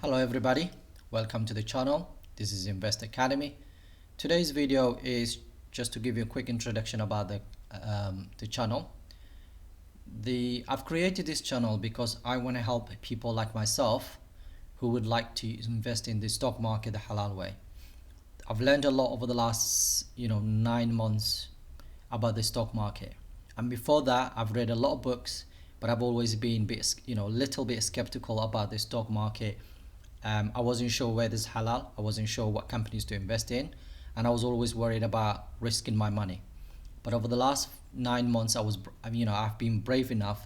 Hello everybody, welcome to the channel. This is Invest Academy. Today's video is just to give you a quick introduction about the channel. I've created this channel because I want to help people like myself who would like to invest in the stock market the halal way. I've learned a lot over the last 9 months about the stock market, and before that I've read a lot of books, but I've always been little bit skeptical about the stock market. I wasn't sure where there's halal, I wasn't sure what companies to invest in, and I was always worried about risking my money. But over the last 9 months I've been brave enough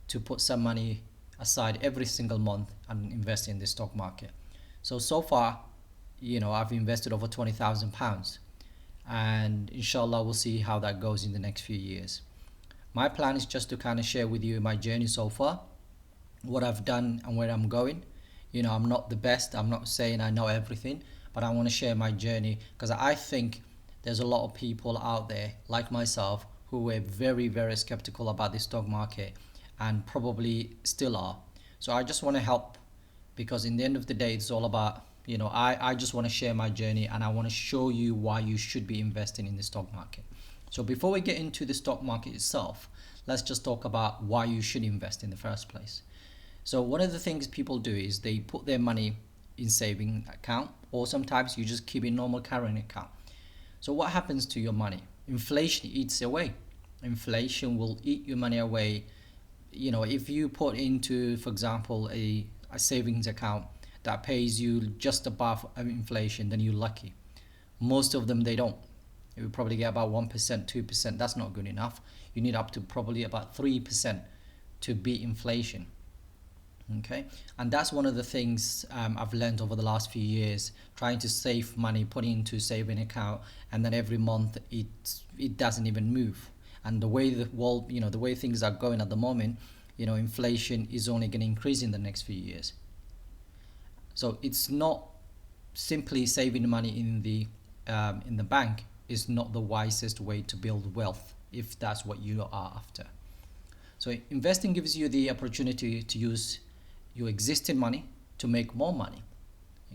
to put some money aside every single month and invest in the stock market. So far, I've invested over £20,000, and inshallah we'll see how that goes in the next few years. My plan is just to kind of share with you my journey so far, what I've done and where I'm going. I'm not the best, I'm not saying I know everything, but I want to share my journey because I think there's a lot of people out there like myself who were very, very skeptical about the stock market and probably still are. So I just want to help, because in the end of the day it's all about, I just want to share my journey, and I want to show you why you should be investing in the stock market. So before we get into the stock market itself, let's just talk about why you should invest in the first place. So one of the things people do is they put their money in saving account, or sometimes you just keep in normal current account. So what happens to your money? Inflation eats away. Inflation will eat your money away. If you put into, for example, a savings account that pays you just above inflation, then you're lucky. Most of them, they don't. You will probably get about 1%, 2%. That's not good enough. You need up to probably about 3% to beat inflation. Okay, and that's one of the things I've learned over the last few years, trying to save money, putting into saving account, and then every month it doesn't even move. And the way the world, the way things are going at the moment, inflation is only going to increase in the next few years. So it's not simply saving money in the bank is not the wisest way to build wealth if that's what you are after. So investing gives you the opportunity to use your existing money to make more money,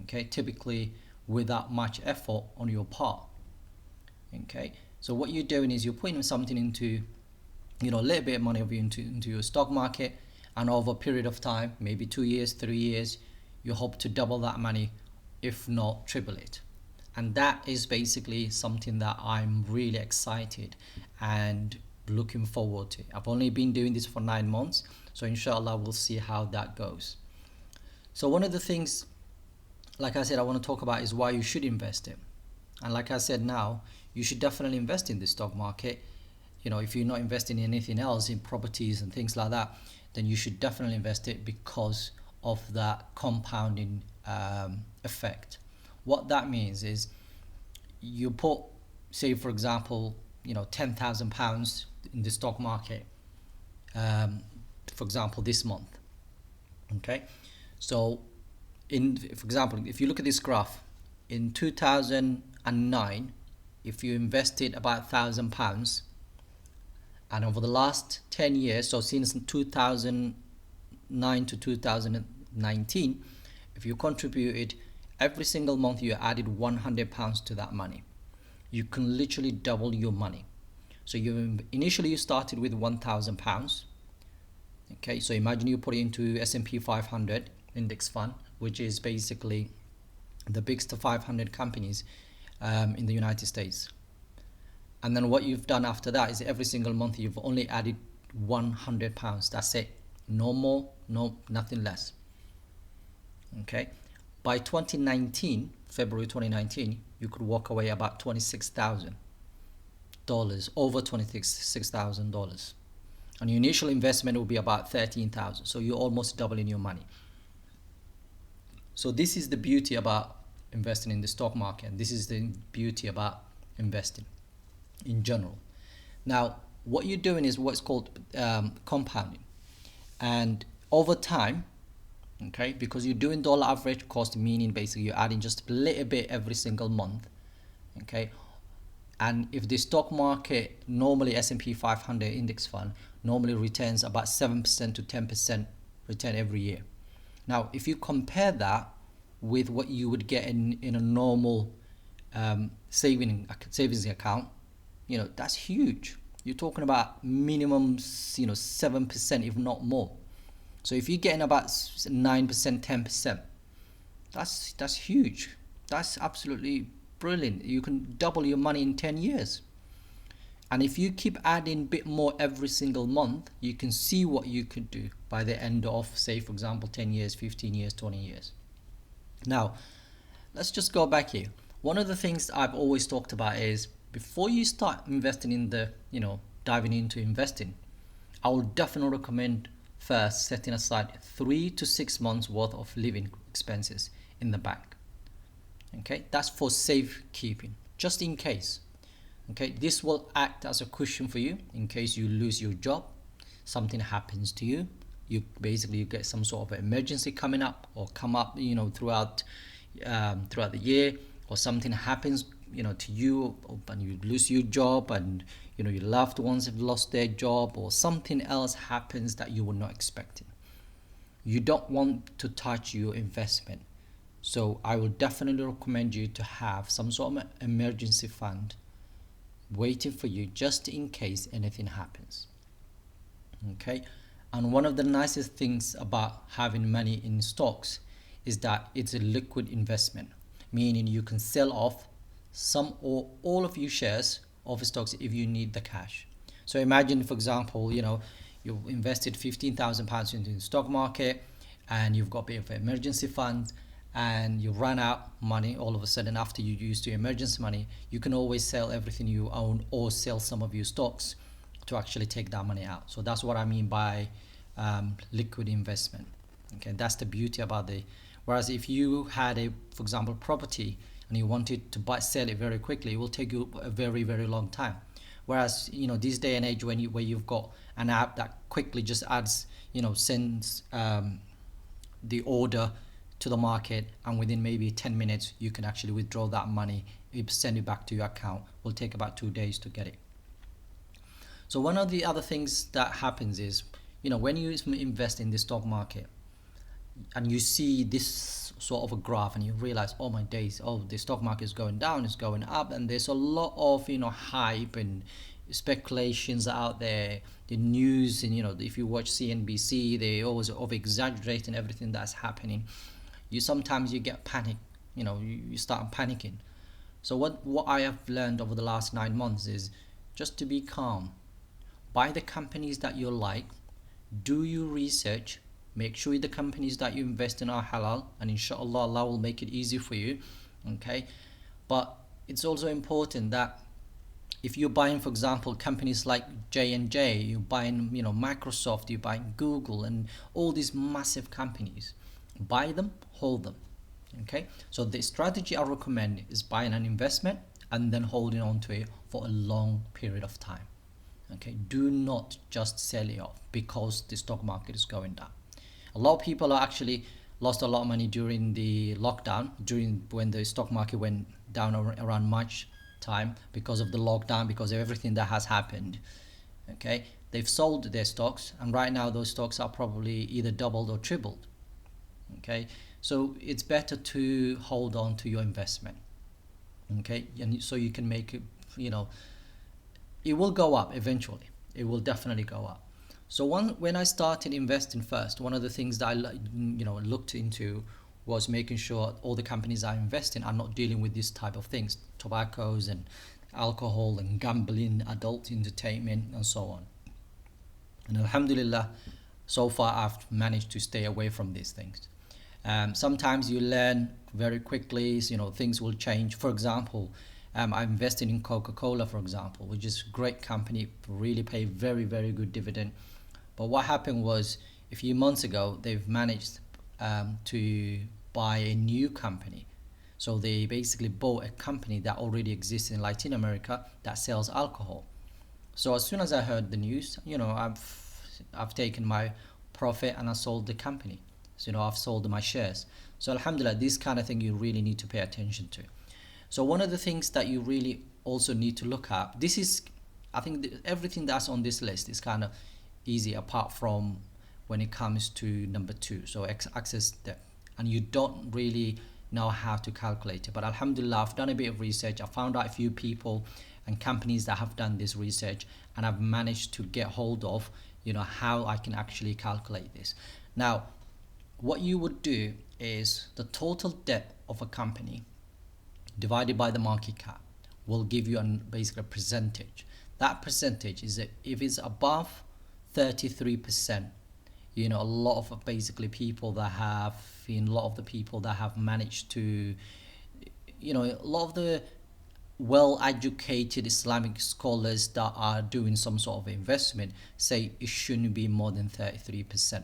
okay, typically without much effort on your part. Okay, so what you're doing is you're putting something into, a little bit of money into your stock market, and over a period of time, maybe 2 years, 3 years, you hope to double that money, if not triple it. And that is basically something that I'm really excited and looking forward to. I've only been doing this for 9 months, so inshallah we'll see how that goes. So one of the things, like I said, I want to talk about is why you should invest in. And like I said, now you should definitely invest in the stock market. If you're not investing in anything else, in properties and things like that, then you should definitely invest it because of that compounding effect. What that means is you put, say for example, £10,000 in the stock market, for example this month. Okay, so for example, if you look at this graph, in 2009, if you invested about £1,000, and over the last 10 years, so since 2009 to 2019, if you contributed every single month, you added £100 to that money, you can literally double your money. So initially you started with £1,000. Okay, so imagine you put it into S&P 500 index fund, which is basically the biggest 500 companies in the United States. And then what you've done after that is every single month you've only added £100. That's it. No more, nothing less. Okay. By 2019, February 2019, you could walk away about $26,000, over $26,000. And your initial investment will be about $13,000. So you're almost doubling your money. So this is the beauty about investing in the stock market, and this is the beauty about investing in general. Now, what you're doing is what's called compounding, and over time, okay, because you're doing dollar average cost, meaning basically you're adding just a little bit every single month. Okay, and if the stock market, normally S&P 500 index fund normally returns about 7% to 10% return every year. Now if you compare that with what you would get in a normal savings account, you know, that's huge. You're talking about minimum, you know, 7%, if not more. So if you're getting about 9%, 10%, that's huge. That's absolutely brilliant. You can double your money in 10 years. And if you keep adding a bit more every single month, you can see what you could do by the end of, say, for example, 10 years, 15 years, 20 years. Now, let's just go back here. One of the things I've always talked about is before you start investing in the, you know, diving into investing, I will definitely recommend first setting aside 3 to 6 months worth of living expenses in the bank. Okay, that's for safekeeping, just in case. Okay, this will act as a cushion for you in case you lose your job, something happens to you, you get some sort of emergency coming up or come up, you know, throughout the year, or something happens, you know, to you, and you lose your job, and you know your loved ones have lost their job, or something else happens that you were not expecting. You don't want to touch your investment. So I will definitely recommend you to have some sort of emergency fund waiting for you just in case anything happens. Okay, and one of the nicest things about having money in stocks is that it's a liquid investment, meaning you can sell off some or all of your shares of stocks if you need the cash. So imagine, for example, you know, you invested £15,000 into the stock market, and you've got a bit of an emergency fund, and you run out money all of a sudden after you used your emergency money. You can always sell everything you own or sell some of your stocks to actually take that money out. So that's what I mean by liquid investment. Okay, that's the beauty about the. Whereas if you had for example, property, and you wanted to sell it very quickly, it will take you a very, very long time. Whereas, you know, this day and age, where you've got an app that quickly just adds, you know, sends the order to the market, and within maybe 10 minutes you can actually withdraw that money, send it back to your account. It will take about 2 days to get it. So one of the other things that happens is, you know, when you invest in the stock market and you see this sort of a graph, and you realize, oh my days, oh, the stock market is going down, it's going up, and there's a lot of, you know, hype and speculations out there, the news, and you know, if you watch CNBC, they always over exaggerating everything that's happening. Sometimes you get panic, you know, you start panicking. So what I have learned over the last 9 months is just to be calm. Buy the companies that you like, do your research, make sure the companies that you invest in are halal, and InshaAllah, Allah will make it easy for you. Okay, but it's also important that if you're buying, for example, companies like J&J, you're buying, you know, Microsoft, you're buying Google, and all these massive companies, buy them, hold them. Okay, so the strategy I recommend is buying an investment and then holding on to it for a long period of time. Okay, do not just sell it off because the stock market is going down. A lot of people are actually lost a lot of money during the lockdown, when the stock market went down around March time, because of the lockdown, because of everything that has happened. Okay, they've sold their stocks, and right now those stocks are probably either doubled or tripled. Okay, so it's better to hold on to your investment. Okay, and so you can make it, you know, it will go up eventually. It will definitely go up. So when I started investing first, one of the things that I looked into was making sure all the companies I invest in are not dealing with this type of things, tobaccos and alcohol and gambling, adult entertainment, and so on. And alhamdulillah, so far I've managed to stay away from these things. Sometimes you learn very quickly, you know, things will change. For example, I'm investing in Coca-Cola, for example, which is a great company, really pay very, very good dividend. But what happened was, a few months ago, they've managed to buy a new company. So they basically bought a company that already exists in Latin America that sells alcohol. So as soon as I heard the news, you know, I've taken my profit and I sold the company. So, you know, I've sold my shares. So alhamdulillah, this kind of thing you really need to pay attention to. So one of the things that you really also need to look at, this is, I think everything that's on this list is kind of easy apart from when it comes to number 2, so access debt. And you don't really know how to calculate it. But alhamdulillah, I've done a bit of research. I found out a few people and companies that have done this research, and I've managed to get hold of how I can actually calculate this. Now what you would do is the total debt of a company divided by the market cap will give you basically a percentage. That percentage is that if it's above 33%, a lot of basically people that have a lot of the people that have managed to a lot of the well-educated Islamic scholars that are doing some sort of investment say it shouldn't be more than 33%.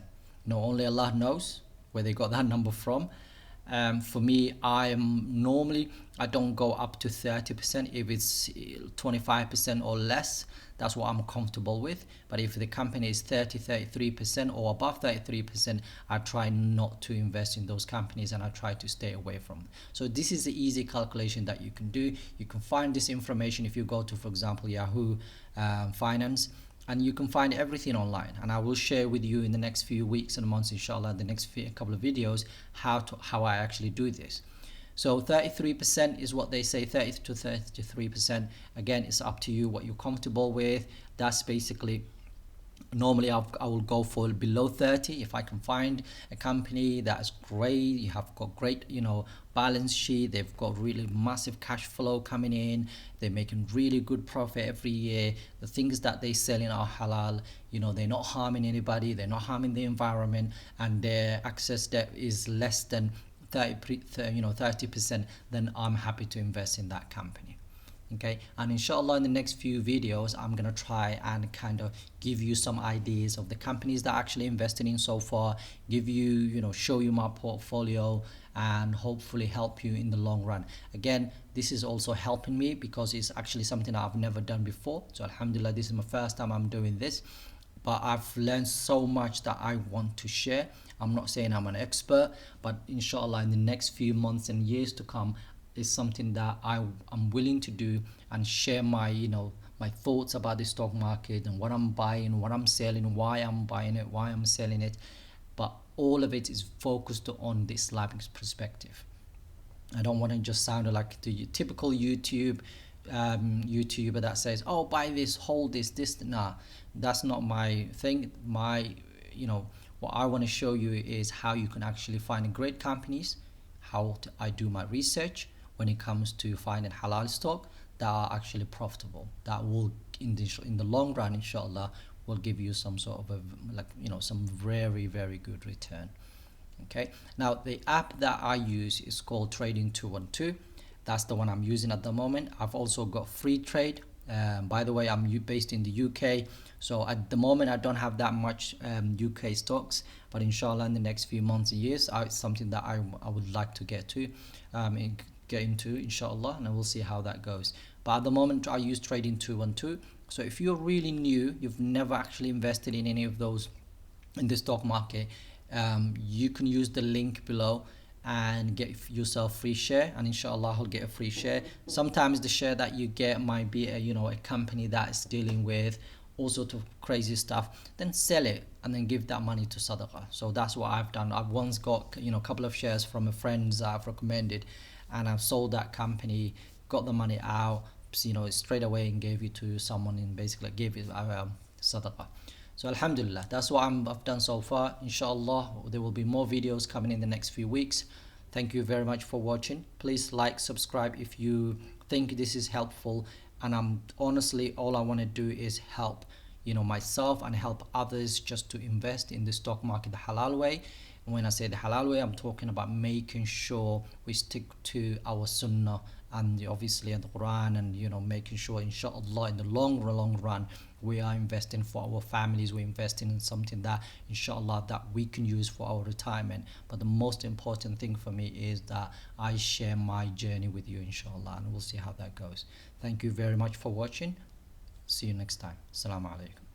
Only Allah knows where they got that number from. For me, I don't go up to 30%. If it's 25% or less, that's what I'm comfortable with. But if the company is 33% or above 33%, I try not to invest in those companies, and I try to stay away from them. So this is the easy calculation that you can do. You can find this information if you go to, for example, Yahoo Finance, and you can find everything online, and I will share with you in the next few weeks and months, inshallah, the next couple of videos, how I actually do this. So 33% is what they say, 30 to 33%. Again, it's up to you what you're comfortable with. That's basically, normally I will go for below 30 if I can find a company that is great. You have got great balance sheet, they've got really massive cash flow coming in, they're making really good profit every year, the things that they sell in are halal, they're not harming anybody, they're not harming the environment, and their excess debt is less than 30%, then I'm happy to invest in that company. Okay, and inshallah in the next few videos I'm gonna try and kind of give you some ideas of the companies that I actually invested in so far, give you show you my portfolio, and hopefully help you in the long run. Again, this is also helping me because it's actually something I've never done before. So alhamdulillah, this is my first time I'm doing this, but I've learned so much that I want to share. I'm not saying I'm an expert, but inshallah in the next few months and years to come is something that I'm willing to do and share my my thoughts about the stock market and what I'm buying, what I'm selling, why I'm buying it, why I'm selling it. But all of it is focused on the Islamic perspective. I don't want to just sound like the typical YouTuber that says, oh, buy this, hold this. Nah, that's not my thing. What I want to show you is how you can actually find great companies, I do my research when it comes to finding halal stock that are actually profitable, that will in the long run, inshallah, will give you some sort of some very, very good return. Okay, now the app that I use is called Trading 212. That's the one I'm using at the moment. I've also got free trade. By the way, I'm based in the UK, so at the moment I don't have that much UK stocks, but inshallah in the next few months and years it's something that I would like to get into, inshallah, and we'll see how that goes. But at the moment I use Trading 212. So if you're really new, you've never actually invested in any of those in the stock market, you can use the link below and get yourself free share, and inshallah I'll get a free share. Sometimes the share that you get might be a company that is dealing with all sorts of crazy stuff, then sell it and then give that money to sadaqah. So that's what I've done. I've once got a couple of shares from a friend that I've recommended, and I've sold that company, got the money out straight away and gave it to someone, and basically gave it sadaqah. So alhamdulillah, that's what I've done so far. Inshallah there will be more videos coming in the next few weeks. Thank you very much for watching. Please like, subscribe if you think this is helpful, and I'm honestly, all I want to do is help myself and help others just to invest in the stock market the halal way. And when I say the halal way, I'm talking about making sure we stick to our sunnah and obviously in the Quran, and making sure inshallah in the long run we are investing for our families, we're investing in something that inshallah that we can use for our retirement. But the most important thing for me is that I share my journey with you, inshallah, and we'll see how that goes. Thank you very much for watching. See you next time. Assalamu alaikum.